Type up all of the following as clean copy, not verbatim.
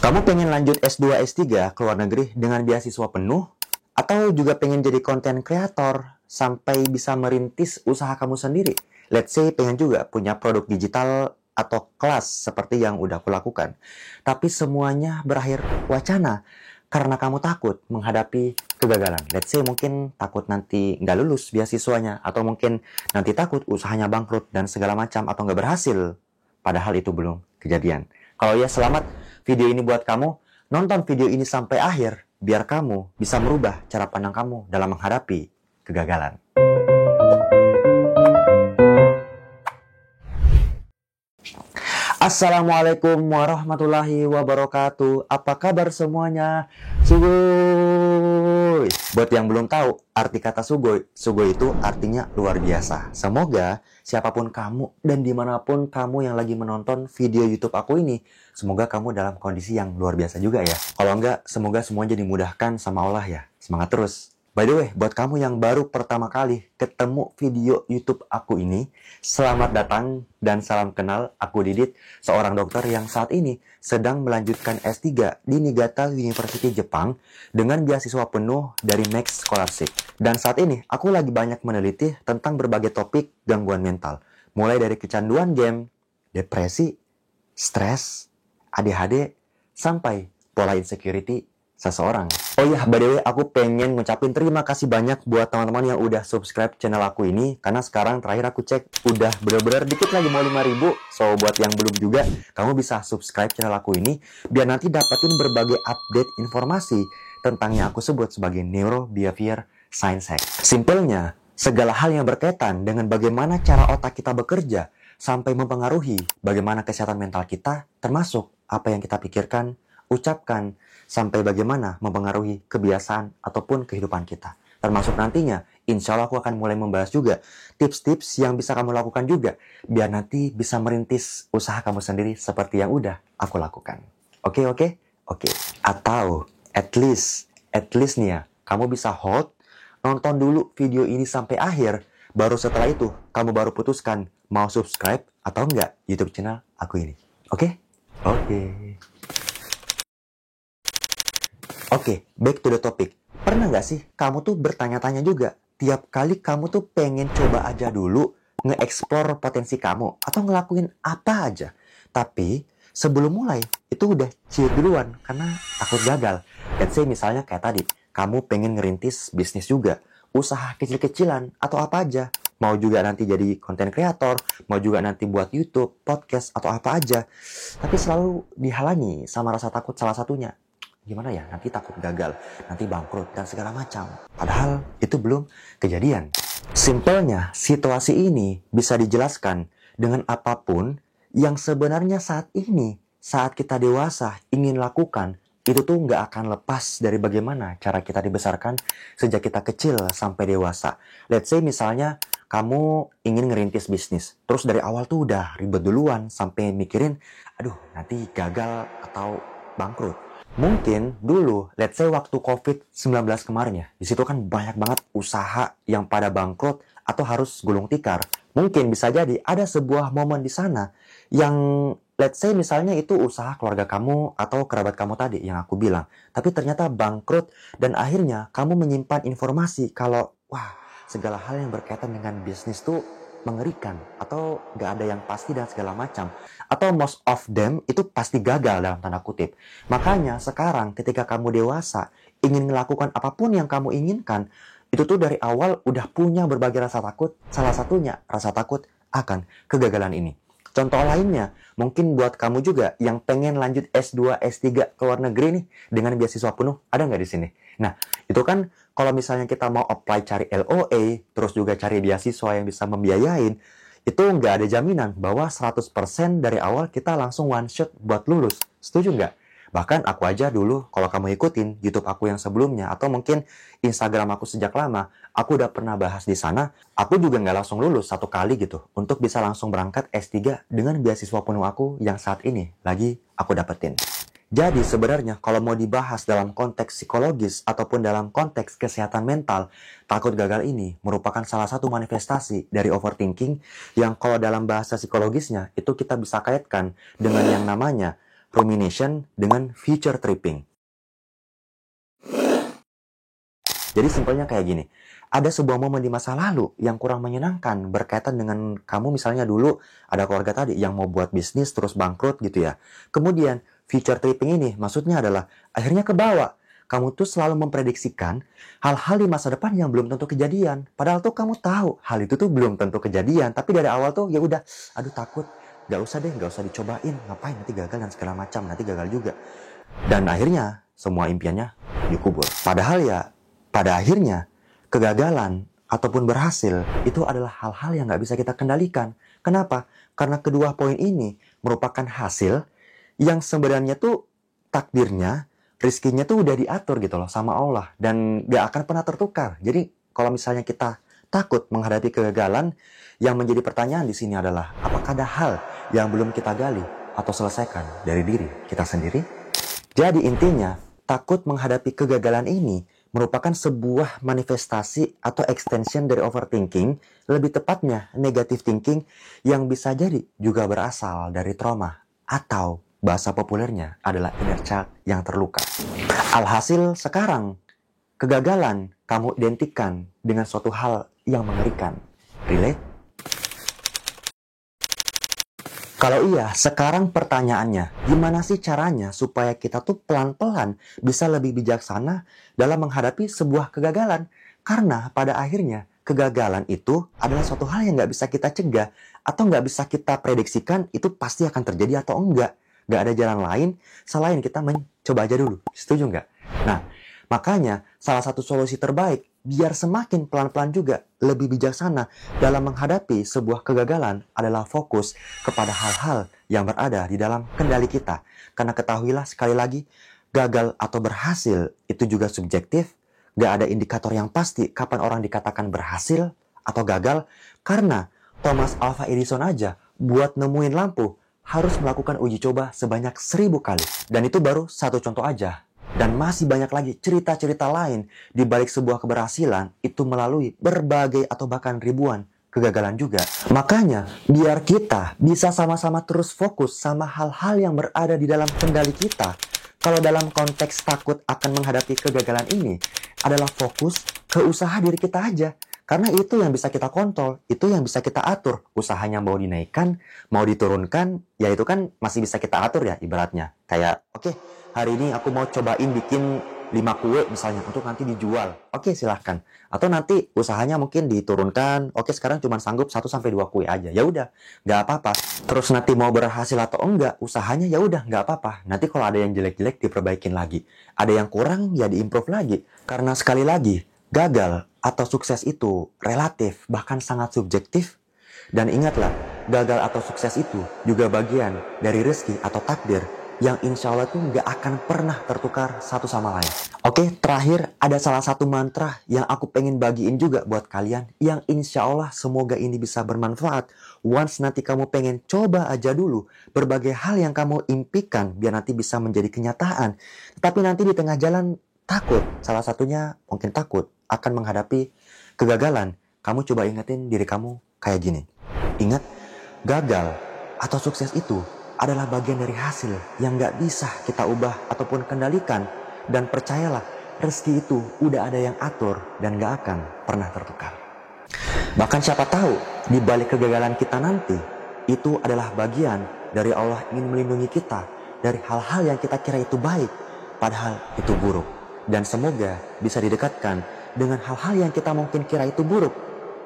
Kamu pengen lanjut S2, S3 ke luar negeri dengan beasiswa penuh? Atau juga pengen jadi content creator sampai bisa merintis usaha kamu sendiri? Let's say pengen juga punya produk digital atau kelas seperti yang udah aku lakukan. Tapi semuanya berakhir wacana karena kamu takut menghadapi kegagalan. Let's say mungkin takut nanti nggak lulus beasiswanya, atau mungkin nanti takut usahanya bangkrut dan segala macam, atau nggak berhasil. Padahal itu belum kejadian. Kalau ya, selamat, video ini buat kamu. Nonton video ini sampai akhir biar kamu bisa merubah cara pandang kamu dalam menghadapi kegagalan. Assalamualaikum warahmatullahi wabarakatuh. Apa kabar semuanya? Sugoi. Buat yang belum tahu arti kata sugoi, sugoi itu artinya luar biasa. Semoga siapapun kamu dan dimanapun kamu yang lagi menonton video YouTube aku ini, semoga kamu dalam kondisi yang luar biasa juga ya. Kalau enggak, semoga semuanya dimudahkan sama Allah ya. Semangat terus. By the way, buat kamu yang baru pertama kali ketemu video YouTube aku ini, selamat datang dan salam kenal. Aku Didit, seorang dokter yang saat ini sedang melanjutkan S3 di Niigata University Jepang dengan beasiswa penuh dari Max Scholarship. Dan saat ini aku lagi banyak meneliti tentang berbagai topik gangguan mental, mulai dari kecanduan game, depresi, stres, ADHD, sampai pola insecurity seseorang. Oh iya, by the way, aku pengen ngucapin terima kasih banyak buat teman-teman yang udah subscribe channel aku ini. Karena sekarang terakhir aku cek, udah bener-bener dikit lagi mau 5.000. So, buat yang belum juga, kamu bisa subscribe channel aku ini biar nanti dapetin berbagai update informasi tentang yang aku sebut sebagai Neuro Behavior Science Hack. Simpelnya, segala hal yang berkaitan dengan bagaimana cara otak kita bekerja sampai mempengaruhi bagaimana kesehatan mental kita, termasuk apa yang kita pikirkan, ucapkan, sampai bagaimana mempengaruhi kebiasaan ataupun kehidupan kita. Termasuk nantinya, insya Allah aku akan mulai membahas juga tips-tips yang bisa kamu lakukan juga, biar nanti bisa merintis usaha kamu sendiri seperti yang udah aku lakukan. Oke. Atau at least nih ya, kamu bisa hold, nonton dulu video ini sampai akhir, baru setelah itu kamu baru putuskan mau subscribe atau enggak YouTube channel aku ini. Oke. Oke, back to the topic. Pernah nggak sih kamu tuh bertanya-tanya juga, tiap kali kamu tuh pengen coba aja dulu nge-explore potensi kamu atau ngelakuin apa aja. Tapi sebelum mulai, itu udah cheer duluan karena takut gagal. Let's say misalnya kayak tadi, kamu pengen ngerintis bisnis juga, usaha kecil-kecilan atau apa aja. Mau juga nanti jadi content creator, mau juga nanti buat YouTube, podcast, atau apa aja. Tapi selalu dihalangi sama rasa takut salah satunya. Gimana ya, nanti takut gagal, nanti bangkrut, dan segala macam. Padahal itu belum kejadian. Simpelnya, situasi ini bisa dijelaskan dengan apapun yang sebenarnya saat ini, saat kita dewasa ingin lakukan, itu tuh nggak akan lepas dari bagaimana cara kita dibesarkan sejak kita kecil sampai dewasa. Let's say misalnya, kamu ingin ngerintis bisnis, terus dari awal tuh udah ribet duluan, sampai mikirin, aduh nanti gagal atau bangkrut. Mungkin dulu, let's say waktu COVID-19 kemarin ya, di situ kan banyak banget usaha yang pada bangkrut atau harus gulung tikar. Mungkin bisa jadi ada sebuah momen di sana yang let's say misalnya itu usaha keluarga kamu atau kerabat kamu tadi yang aku bilang. Tapi ternyata bangkrut dan akhirnya kamu menyimpan informasi kalau wah, segala hal yang berkaitan dengan bisnis tuh mengerikan atau nggak ada yang pasti dan segala macam, atau most of them itu pasti gagal dalam tanda kutip. Makanya sekarang ketika kamu dewasa ingin melakukan apapun yang kamu inginkan, itu tuh dari awal udah punya berbagai rasa takut, salah satunya rasa takut akan kegagalan ini. Contoh lainnya, mungkin buat kamu juga yang pengen lanjut S2, S3 ke luar negeri nih dengan beasiswa penuh, ada nggak di sini? Nah, itu kan kalau misalnya kita mau apply cari LOA, terus juga cari beasiswa yang bisa membiayain, itu nggak ada jaminan bahwa 100% dari awal kita langsung one shot buat lulus. Setuju nggak? Bahkan aku aja dulu, kalau kamu ikutin YouTube aku yang sebelumnya, atau mungkin Instagram aku sejak lama, aku udah pernah bahas di sana, aku juga nggak langsung lulus satu kali gitu, untuk bisa langsung berangkat S3 dengan beasiswa penuh aku yang saat ini lagi aku dapetin. Jadi sebenarnya kalau mau dibahas dalam konteks psikologis ataupun dalam konteks kesehatan mental, takut gagal ini merupakan salah satu manifestasi dari overthinking yang kalau dalam bahasa psikologisnya itu kita bisa kaitkan dengan yang namanya rumination dengan future tripping. Jadi simpelnya kayak gini, ada sebuah momen di masa lalu yang kurang menyenangkan berkaitan dengan kamu misalnya dulu ada keluarga tadi yang mau buat bisnis terus bangkrut gitu ya. Kemudian future tripping ini maksudnya adalah akhirnya kebawa. Kamu tuh selalu memprediksikan hal-hal di masa depan yang belum tentu kejadian. Padahal tuh kamu tahu hal itu tuh belum tentu kejadian. Tapi dari awal tuh ya udah, aduh takut, gak usah deh, gak usah dicobain. Ngapain nanti gagal dan segala macam, nanti gagal juga. Dan akhirnya semua impiannya dikubur. Padahal ya pada akhirnya kegagalan ataupun berhasil itu adalah hal-hal yang nggak bisa kita kendalikan. Kenapa? Karena kedua poin ini merupakan hasil yang sebenarnya tuh takdirnya, rezekinya tuh udah diatur gitu loh sama Allah dan nggak akan pernah tertukar. Jadi kalau misalnya kita takut menghadapi kegagalan, yang menjadi pertanyaan di sini adalah apakah ada hal yang belum kita gali atau selesaikan dari diri kita sendiri? Jadi intinya, takut menghadapi kegagalan ini merupakan sebuah manifestasi atau extension dari overthinking, lebih tepatnya negative thinking yang bisa jadi juga berasal dari trauma atau bahasa populernya adalah inner child yang terluka. Alhasil sekarang, kegagalan kamu identikan dengan suatu hal yang mengerikan. Relate? Kalau iya, sekarang pertanyaannya, gimana sih caranya supaya kita tuh pelan-pelan bisa lebih bijaksana dalam menghadapi sebuah kegagalan? Karena pada akhirnya, kegagalan itu adalah suatu hal yang nggak bisa kita cegah atau nggak bisa kita prediksikan itu pasti akan terjadi atau enggak. Nggak ada jalan lain selain kita mencoba aja dulu. Setuju nggak? Nah, makanya salah satu solusi terbaik biar semakin pelan-pelan juga lebih bijaksana dalam menghadapi sebuah kegagalan adalah fokus kepada hal-hal yang berada di dalam kendali kita. Karena ketahuilah sekali lagi, gagal atau berhasil itu juga subjektif. Gak ada indikator yang pasti kapan orang dikatakan berhasil atau gagal. Karena Thomas Alva Edison aja buat nemuin lampu harus melakukan uji coba sebanyak 1000 kali. Dan itu baru satu contoh aja. Dan masih banyak lagi cerita-cerita lain di balik sebuah keberhasilan itu melalui berbagai atau bahkan ribuan kegagalan juga. Makanya, biar kita bisa sama-sama terus fokus sama hal-hal yang berada di dalam kendali kita. Kalau dalam konteks takut akan menghadapi kegagalan ini, adalah fokus ke usaha diri kita aja. Karena itu yang bisa kita kontrol, itu yang bisa kita atur. Usahanya mau dinaikkan, mau diturunkan, ya itu kan masih bisa kita atur ya ibaratnya. Kayak, oke, hari ini aku mau cobain bikin 5 kue misalnya untuk nanti dijual. Oke, silahkan. Atau nanti usahanya mungkin diturunkan, oke sekarang cuma sanggup 1-2 kue aja. Ya udah, nggak apa-apa. Terus nanti mau berhasil atau enggak, usahanya ya udah nggak apa-apa. Nanti kalau ada yang jelek-jelek diperbaikin lagi. Ada yang kurang ya diimprove lagi. Karena sekali lagi, gagal atau sukses itu relatif, bahkan sangat subjektif. Dan ingatlah, gagal atau sukses itu juga bagian dari rezeki atau takdir yang insya Allah tuh gak akan pernah tertukar satu sama lain. Oke, terakhir ada salah satu mantra yang aku pengen bagiin juga buat kalian yang insya Allah semoga ini bisa bermanfaat. Once nanti kamu pengen coba aja dulu berbagai hal yang kamu impikan biar nanti bisa menjadi kenyataan. Tapi nanti di tengah jalan takut, salah satunya mungkin takut akan menghadapi kegagalan. Kamu coba ingetin diri kamu kayak gini. Ingat, gagal atau sukses itu adalah bagian dari hasil yang gak bisa kita ubah ataupun kendalikan. Dan percayalah, rezeki itu udah ada yang atur dan gak akan pernah tertukar. Bahkan siapa tahu, di balik kegagalan kita nanti, itu adalah bagian dari Allah ingin melindungi kita dari hal-hal yang kita kira itu baik, padahal itu buruk. Dan semoga bisa didekatkan dengan hal-hal yang kita mungkin kira itu buruk,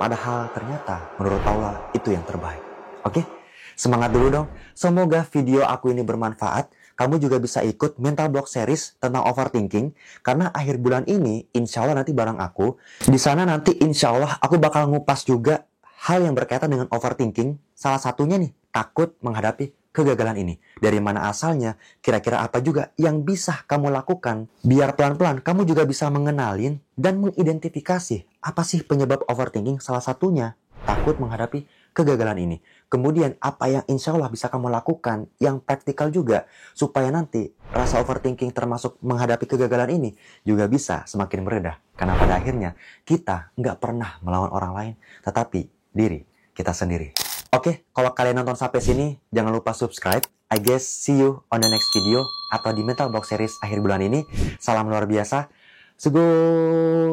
padahal ternyata menurut Allah itu yang terbaik. Oke? Semangat dulu dong. Semoga video aku ini bermanfaat. Kamu juga bisa ikut mental block series tentang overthinking. Karena akhir bulan ini, insya Allah nanti bareng aku. Di sana nanti insya Allah aku bakal ngupas juga hal yang berkaitan dengan overthinking. Salah satunya nih, takut menghadapi kegagalan ini. Dari mana asalnya, kira-kira apa juga yang bisa kamu lakukan. Biar pelan-pelan kamu juga bisa mengenalin dan mengidentifikasi apa sih penyebab overthinking. Salah satunya, takut menghadapi kegagalan ini. Kemudian apa yang insya Allah bisa kamu lakukan yang praktikal juga supaya nanti rasa overthinking termasuk menghadapi kegagalan ini juga bisa semakin meredah. Karena pada akhirnya kita nggak pernah melawan orang lain tetapi diri kita sendiri. Oke, kalau kalian nonton sampai sini, jangan lupa subscribe. I guess see you on the next video atau di Mental Box Series akhir bulan ini. Salam luar biasa. Sugoi!